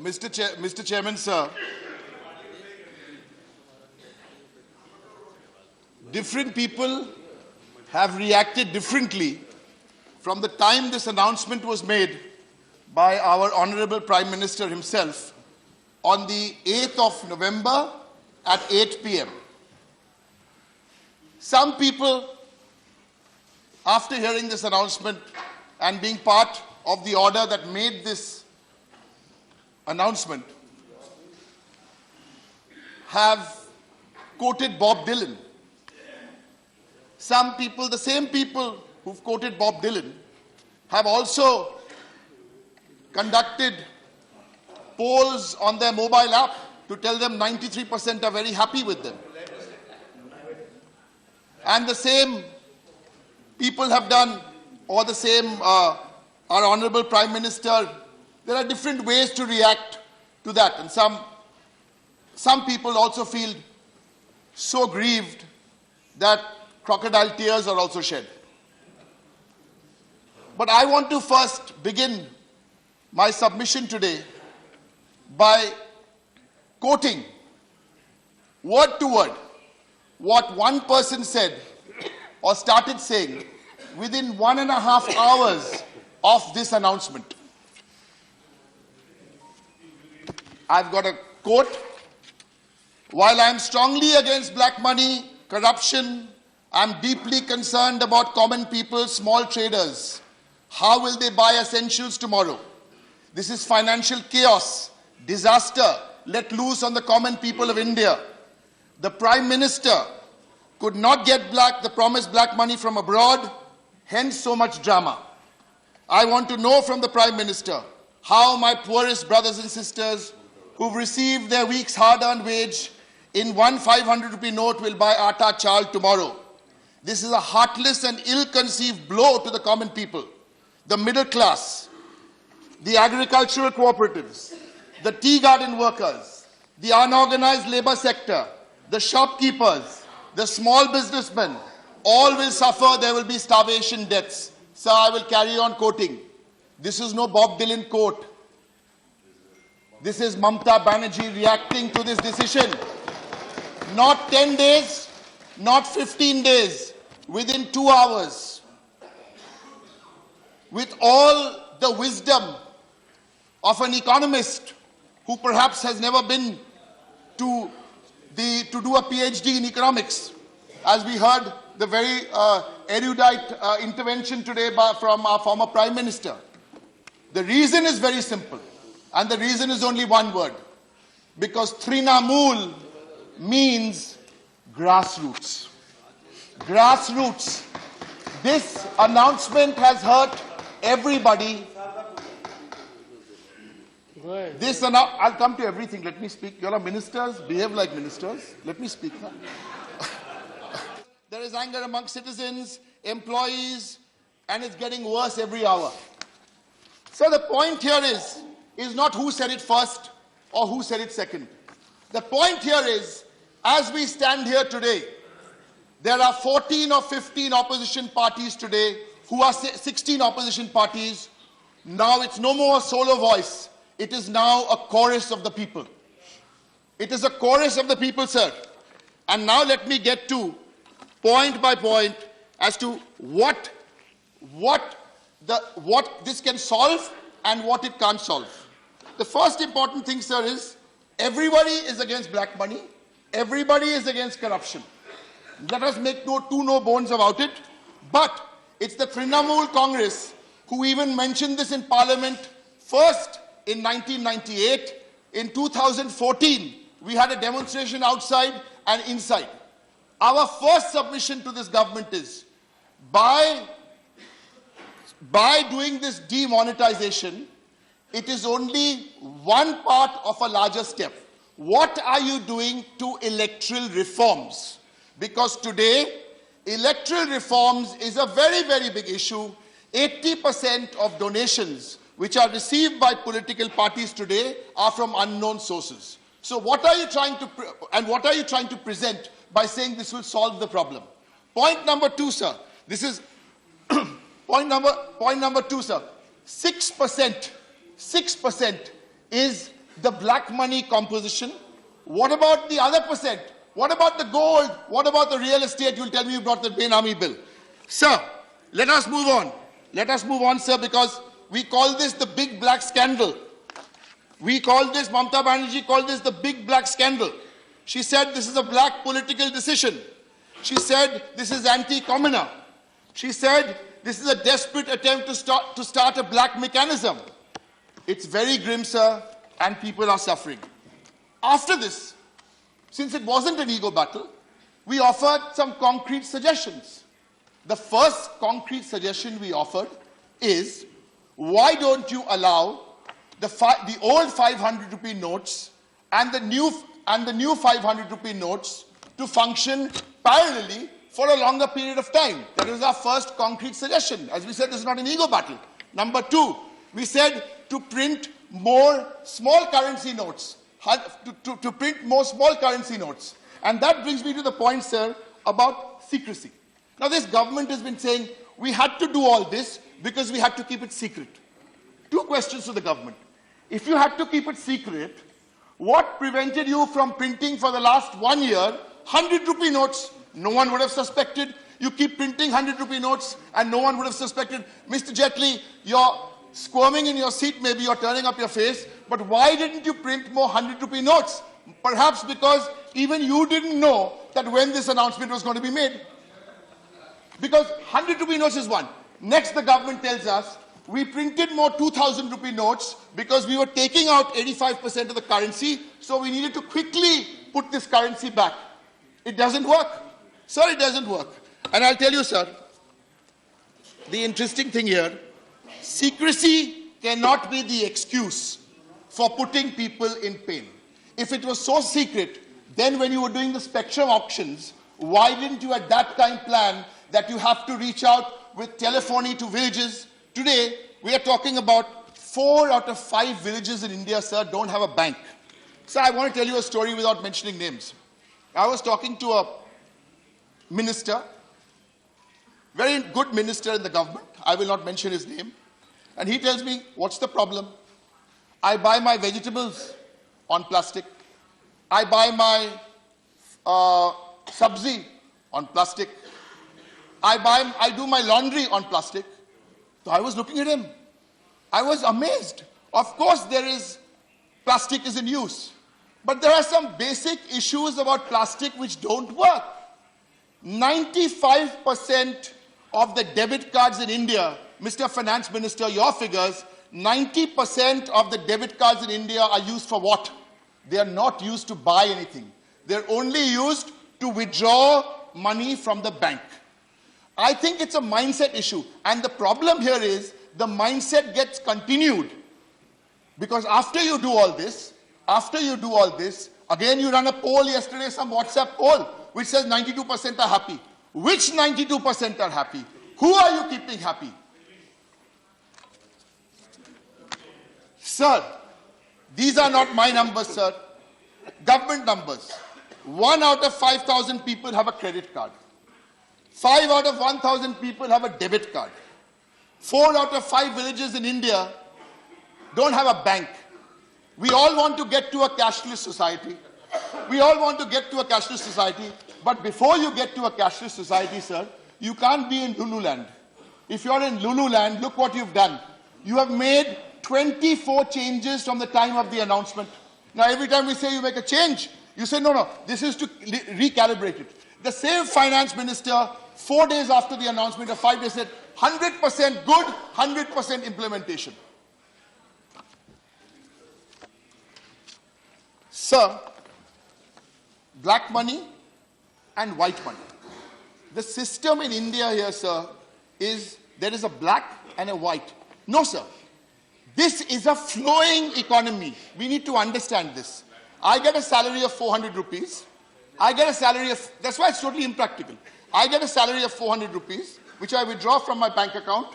Mr. Chairman, sir, different people have reacted differently from the time this announcement was made by our Honorable Prime Minister himself on the 8th of November at 8 p.m. Some people, after hearing this announcement and being part of the order that made this announcement, have quoted Bob Dylan. Some people, the same people who've quoted Bob Dylan, have also conducted polls on their mobile app to tell them 93% are very happy with them. And the same people have done, or the same, our Honorable Prime Minister, there are different ways to react to that. And some people also feel so grieved that crocodile tears are also shed. But I want to first begin my submission today by quoting word to word what one person said or started saying within 1.5 hours of this announcement. I've got a quote. While I am strongly against black money, corruption, I'm deeply concerned about common people, small traders. How will they buy essentials tomorrow? This is financial chaos, disaster let loose on the common people of India. The Prime Minister could not get the promised black money from abroad, hence so much drama. I want to know from the Prime Minister how my poorest brothers and sisters who've received their week's hard-earned wage in one 500 rupee note will buy atta chal tomorrow. This is a heartless and ill-conceived blow to the common people, the middle class, the agricultural cooperatives, the tea garden workers, the unorganized labor sector, the shopkeepers, the small businessmen. All will suffer. There will be starvation deaths. Sir, I will carry on quoting. This is no Bob Dylan quote. This is Mamata Banerjee reacting to this decision. Not 10 days, not 15 days, within 2 hours. With all the wisdom of an economist who perhaps has never been to do a PhD in economics, as we heard the very erudite intervention today from our former Prime Minister. The reason is very simple, and the reason is only one word, because Trinamool means grassroots. Grassroots. This announcement has hurt everybody. I'll come to everything. Let me speak. You all are ministers. Behave like ministers. Let me speak now. There is anger among citizens, employees, and it's getting worse every hour. So the point here is not who said it first or who said it second. The point here is, as we stand here today, there are 14 or 15 opposition parties today who are 16 opposition parties. Now it's no more a solo voice. It is now a chorus of the people. It is a chorus of the people, sir. And now let me get to point by point as to what this can solve and what it can't solve. The first important thing, sir, is everybody is against black money. Everybody is against corruption. Let us make no bones about it. But it's the Trinamool Congress who even mentioned this in Parliament first in 1998. In 2014, we had a demonstration outside and inside. Our first submission to this government is, by doing this demonetization, it is only one part of a larger step. What are you doing to electoral reforms? Because today, electoral reforms is a very, very big issue. 80% of donations which are received by political parties today are from unknown sources. So what are you trying to present by saying this will solve the problem? Point number two, sir. This is point number two, sir. 6% is the black money composition? What about the other percent? What about the gold? What about the real estate? You'll tell me you brought the Benami bill. Sir, let us move on. Let us move on, sir, because we call this the big black scandal. We call this, Mamata Banerjee called this the big black scandal. She said this is a black political decision. She said this is anti-commoner. She said this is a desperate attempt to start a black mechanism. It's very grim, sir, and people are suffering. After this, since it wasn't an ego battle, we offered some concrete suggestions. The first concrete suggestion we offered is, why don't you allow the old 500 rupee notes and the new 500 rupee notes to function parallelly for a longer period of time? That was our first concrete suggestion. As we said, this is not an ego battle. Number two, we said to print more small currency notes. To print more small currency notes. And that brings me to the point, sir, about secrecy. Now, this government has been saying we had to do all this because we had to keep it secret. Two questions to the government. If you had to keep it secret, what prevented you from printing for the last 1 year 100 rupee notes? No one would have suspected. You keep printing 100 rupee notes and no one would have suspected. Mr. Jaitley, you're squirming in your seat, maybe you're turning up your face, but why didn't you print more 100 rupee notes? Perhaps because even you didn't know that when this announcement was going to be made. Because 100 rupee notes is one. Next, the government tells us we printed more 2,000 rupee notes because we were taking out 85% of the currency, so we needed to quickly put this currency back. It doesn't work. Sir, it doesn't work. And I'll tell you, sir, the interesting thing here, secrecy cannot be the excuse for putting people in pain. If it was so secret, then when you were doing the spectrum auctions, why didn't you at that time plan that you have to reach out with telephony to villages? Today, we are talking about 4 out of 5 villages in India, sir, don't have a bank. Sir, I want to tell you a story without mentioning names. I was talking to a minister, very good minister in the government. I will not mention his name. And he tells me, what's the problem? I buy my vegetables on plastic. I buy my sabzi on plastic. I do my laundry on plastic. So I was looking at him. I was amazed. Of course, plastic is in use. But there are some basic issues about plastic which don't work. 95% of the debit cards in India, Mr. Finance Minister, your figures, 90% of the debit cards in India are used for what? They are not used to buy anything. They're only used to withdraw money from the bank. I think it's a mindset issue. And the problem here is the mindset gets continued. Because after you do all this, again you run a poll yesterday, some WhatsApp poll, which says 92% are happy. Which 92% are happy? Who are you keeping happy? Sir, these are not my numbers, sir. Government numbers. 1 out of 5,000 people have a credit card. 5 out of 1,000 people have a debit card. 4 out of 5 villages in India don't have a bank. We all want to get to a cashless society. We all want to get to a cashless society. But before you get to a cashless society, sir, you can't be in Lululand. If you're in Lululand, look what you've done. You have made 24 changes from the time of the announcement. Now, every time we say you make a change, you say, no, this is to recalibrate it. The same finance minister, 4 days after the announcement, or 5 days, said 100% good, 100% implementation. Sir, black money and white money. The system in India here, sir, is there is a black and a white. No, sir. This is a flowing economy. We need to understand this. I get a salary of 400 rupees. That's why it's totally impractical. I get a salary of 400 rupees, which I withdraw from my bank account,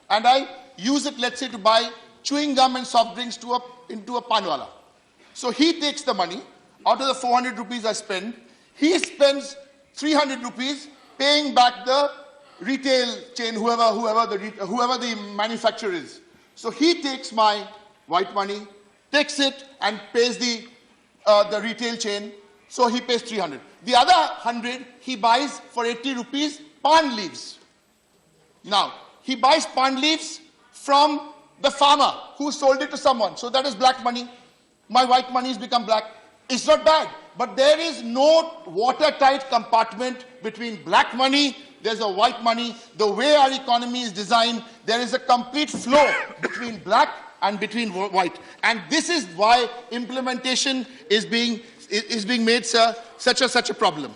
and I use it, let's say, to buy chewing gum and soft drinks into a panwala. So he takes the money, out of the 400 rupees I spend, he spends 300 rupees paying back the retail chain, whoever the manufacturer is. So he takes my white money, takes it and pays the retail chain. So he pays 300. The other 100 he buys for 80 rupees palm leaves. Now, he buys palm leaves from the farmer who sold it to someone. So that is black money. My white money has become black. It's not bad. But there is no watertight compartment between black money, there's a white money. The way our economy is designed, there is a complete flow between black and between white. And this is why implementation is being made, sir, such a problem.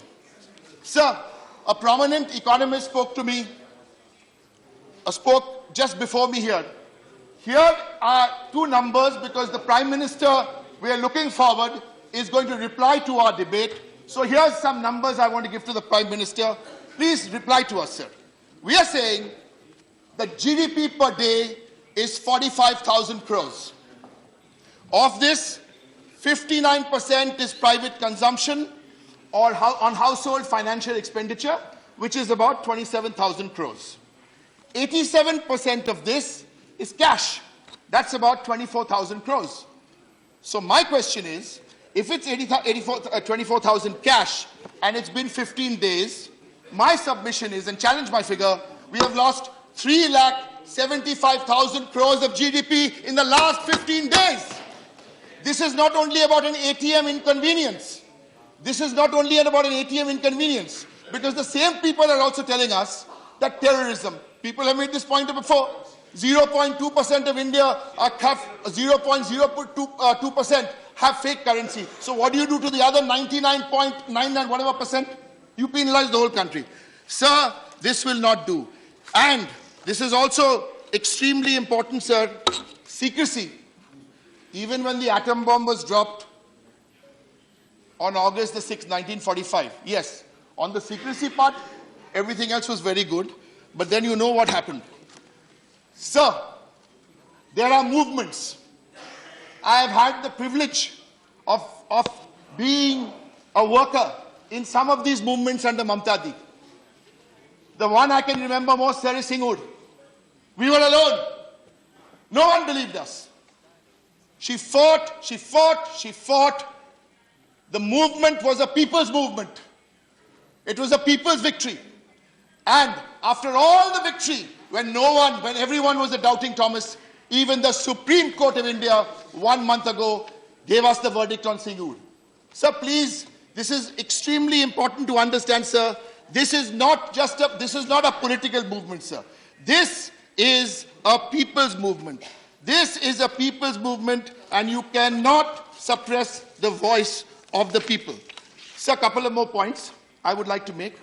Sir, a prominent economist spoke to me, spoke just before me here. Here are two numbers because the Prime Minister, we are looking forward, is going to reply to our debate. So here's some numbers I want to give to the Prime Minister. Please reply to us, sir. We are saying that GDP per day is 45,000 crores. Of this, 59% is private consumption or on household financial expenditure, which is about 27,000 crores. 87% of this is cash. That's about 24,000 crores. So my question is, if it's 24,000 cash and it's been 15 days, my submission is, and challenge my figure, we have lost 3,75,000 crores of GDP in the last 15 days. This is not only about an ATM inconvenience. This is not only about an ATM inconvenience, because the same people are also telling us that terrorism, people have made this point before, 0.2% of India have 0.02% have fake currency. So what do you do to the other 99.99 whatever percent? You penalize the whole country. Sir, this will not do. And this is also extremely important, sir, secrecy. Even when the atom bomb was dropped on August the 6th, 1945, yes, on the secrecy part, everything else was very good. But then you know what happened. Sir, there are movements. I have had the privilege of being a worker in some of these movements under Mamta Di. The one I can remember most, sir, is Singhud. We were alone. No one believed us. She fought. The movement was a people's movement. It was a people's victory. And after all the victory, when everyone was a doubting Thomas, even the Supreme Court of India 1 month ago gave us the verdict on Singhud. Sir, please, this is extremely important to understand, sir. This is not a political movement, sir. This is a people's movement. This is a people's movement, and you cannot suppress the voice of the people. Sir, a couple of more points I would like to make.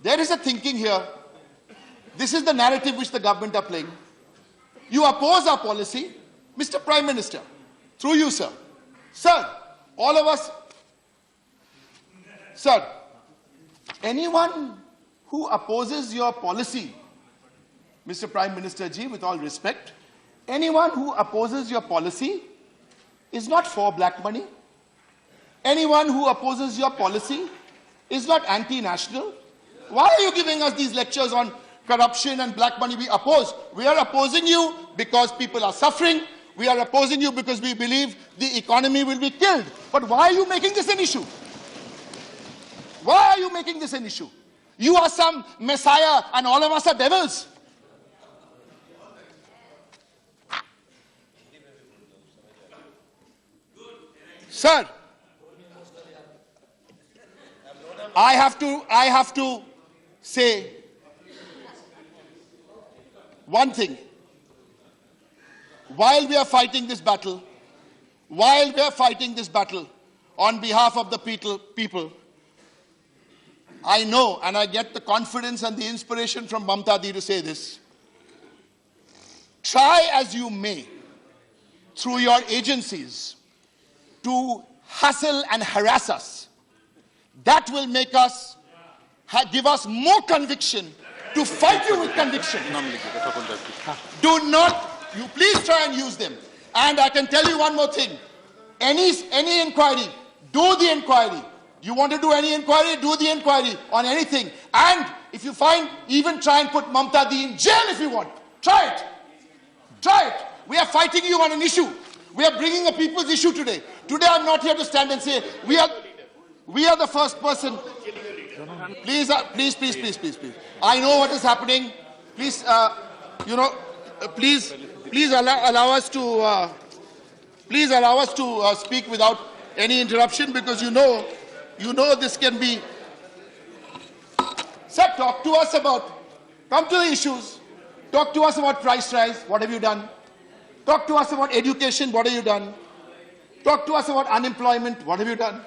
There is a thinking here. This is the narrative which the government are playing. You oppose our policy, Mr. Prime Minister, through you, sir. Sir, all of us, sir, anyone who opposes your policy, Mr. Prime Minister ji, with all respect, anyone who opposes your policy is not for black money. Anyone who opposes your policy is not anti-national. Why are you giving us these lectures on corruption and black money? We oppose. We are opposing you because people are suffering. We are opposing you because we believe the economy will be killed. But why are you making this an issue? Why are you making this an issue? You are some messiah and all of us are devils. Sir, I have to say one thing. While we are fighting this battle on behalf of the people, I know and I get the confidence and the inspiration from Mamta Di to say this. Try as you may, through your agencies, to hustle and harass us. That will make us, give us more conviction to fight you with conviction. Do not, you please try and use them. And I can tell you one more thing. Any inquiry, do the inquiry. You want to do any inquiry, do the inquiry on anything. And if you find, even try and put Mamta Di in jail if you want. Try it. Try it. We are fighting you on an issue. We are bringing a people's issue today. Today I'm not here to stand and say, we are the first person. Please, please. I know what is happening. Please, please allow us to speak without any interruption, because you know this can be. Sir, talk to us about, come to the issues. Talk to us about price rise. What have you done? Talk to us about education. What have you done? Talk to us about unemployment. What have you done?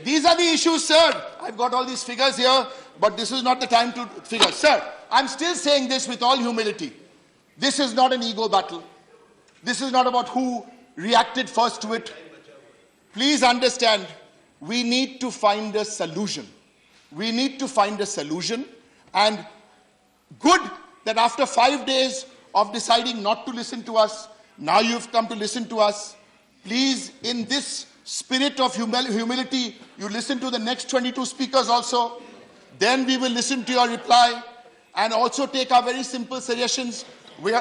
These are the issues, sir. I've got all these figures here, but this is not the time to figure. Sir, I'm still saying this with all humility. This is not an ego battle. This is not about who reacted first to it. Please understand, we need to find a solution. We need to find a solution, and good that after 5 days of deciding not to listen to us, now you've come to listen to us. Please, in this spirit of humility, you listen to the next 22 speakers also. Then we will listen to your reply and also take our very simple suggestions.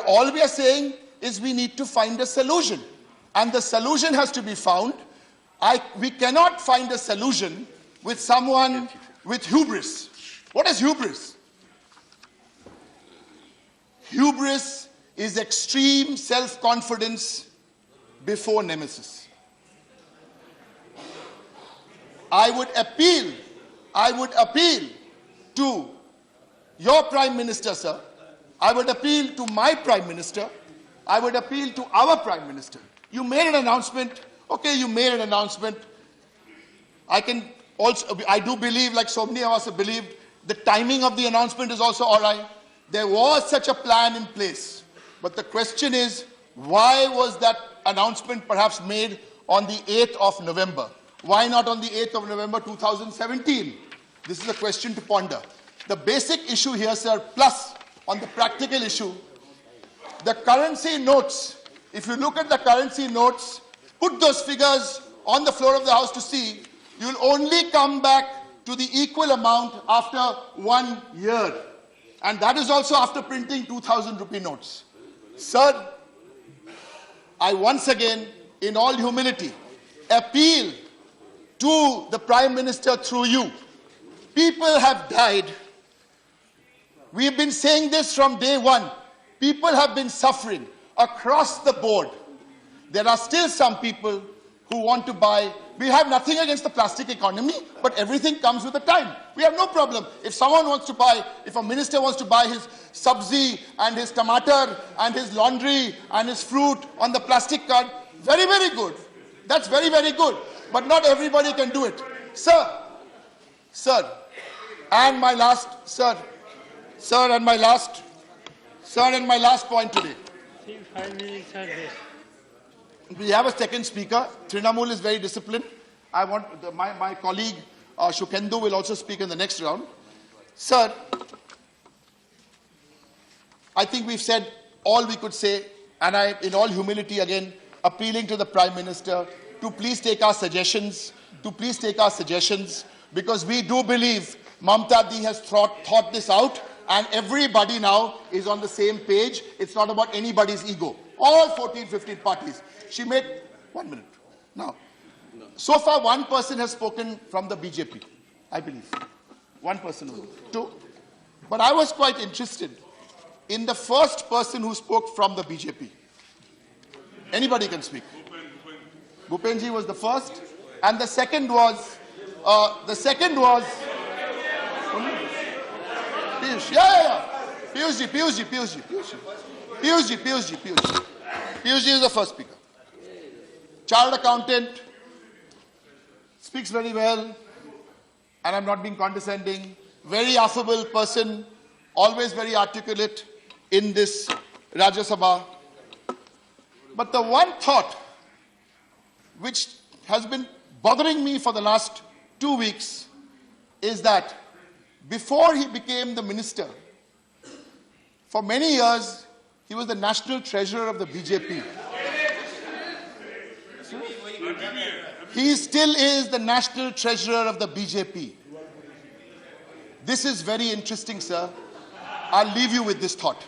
All we are saying is we need to find a solution. And the solution has to be found. We cannot find a solution with someone with hubris. What is hubris? Hubris is extreme self-confidence before nemesis. I would appeal to your Prime Minister, sir. I would appeal to my Prime Minister. I would appeal to our Prime Minister. You made an announcement. Okay, you made an announcement. I do believe, like so many of us have believed, the timing of the announcement is also all right. There was such a plan in place. But the question is, why was that announcement perhaps made on the 8th of November? Why not on the 8th of November 2017? This is a question to ponder. The basic issue here, sir, plus on the practical issue, the currency notes, if you look at the currency notes, put those figures on the floor of the House to see, you'll only come back to the equal amount after 1 year. And that is also after printing 2,000 rupee notes. Sir, I once again, in all humility, appeal to the Prime Minister through you. People have died. We've been saying this from day one. People have been suffering across the board. There are still some people who want to buy. We have nothing against the plastic economy, but everything comes with a time. We have no problem. If someone wants to buy, if a minister wants to buy his sabzi and his tomato and his laundry and his fruit on the plastic card, very, very good. That's very, very good. But not everybody can do it. Sir, and my last point today. 5 minutes are there. We have a second speaker. Trinamool is very disciplined. I want my colleague Shukendu will also speak in the next round. Sir, I think we've said all we could say, and I, in all humility again, appealing to the Prime Minister to please take our suggestions, because we do believe Mamta Di has thought this out, and everybody now is on the same page. It's not about anybody's ego. All 14, 15 parties. She made 1 minute. Now, so far one person has spoken from the BJP, I believe. One person only. Two. But I was quite interested in the first person who spoke from the BJP. Anybody can speak. Bhupenji was the first, and the second was Piyush. Yeah. Piyush is the first speaker. Chartered accountant, speaks very well, and I'm not being condescending. Very affable person, always very articulate in this Rajya Sabha. But the one thought which has been bothering me for the last 2 weeks is that before he became the minister, for many years, he was the national treasurer of the BJP. He still is the national treasurer of the BJP. This is very interesting, sir. I'll leave you with this thought.